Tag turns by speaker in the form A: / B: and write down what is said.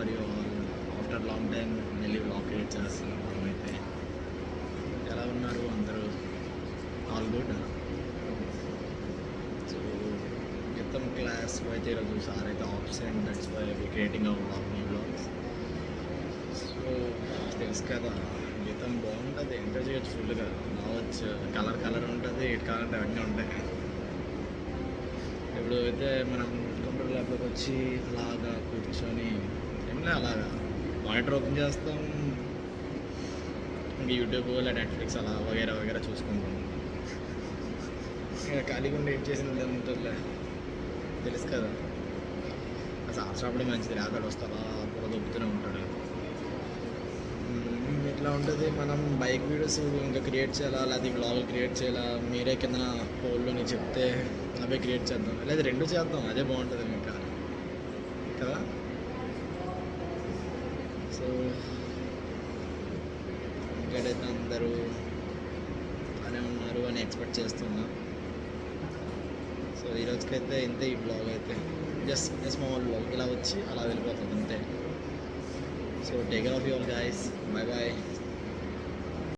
A: Are you all? After long time మళ్ళీ blog create చేస్తున్నాం మనమైతే. ఎలా ఉన్నారు అందరూ? All good. సో మొత్తం క్లాస్ అయితే ఈరోజు సార్ అయితే absent, that's why we creating our blog, new blogs. So తెలుసు కదా, గీతం బాగుంటుంది, ఎంజాయ్ చేయొచ్చు ఫుల్గా. రావచ్చు, కలర్ ఉంటుంది, ఎటు కావాలంటే అవన్నీ ఉంటాయి. ఇప్పుడు అయితే మనం కంప్యూటర్ ల్యాబ్లోకి వచ్చి అలాగా కూర్చొని ఏమన్నా అలాగా మానిటర్ ఓపెన్ చేస్తాం, ఇంక యూట్యూబ్ లేదా నెట్ఫ్లిక్స్ అలా వగేరా వగేరా చూసుకుంటాం. ఇక ఖాళీగా ఉండి ఏం చేసింది ఉంటుందిలే, తెలుసు కదా. శాస్త్రపడి మంచిది, అక్కడ వస్తారా కూడా దొబ్బుతూనే ఉంటాడు. ఇట్లా ఉంటుంది. మనం బైక్ వీడియోస్ ఇంకా క్రియేట్ చేయాలా, లేదా వ్లాగ్ క్రియేట్ చేయాలా, మీరే కింద పోల్లోని చెప్తే అవే క్రియేట్ చేద్దాం, లేదా రెండు చేద్దాం, అదే బాగుంటుంది ఇంకా కదా. సో ఇంకైతే అందరూ అనే ఉన్నారు అని ఎక్స్పెక్ట్ చేస్తున్నా. సో ఈరోజుకైతే ఇంతే ఈ బ్లాగ్ అయితే, జస్ట్ స్మాల్ బ్లాగ్, ఇలా వచ్చి అలా వెళ్ళిపోతుంది అంతే. So take care of you all guys, bye bye.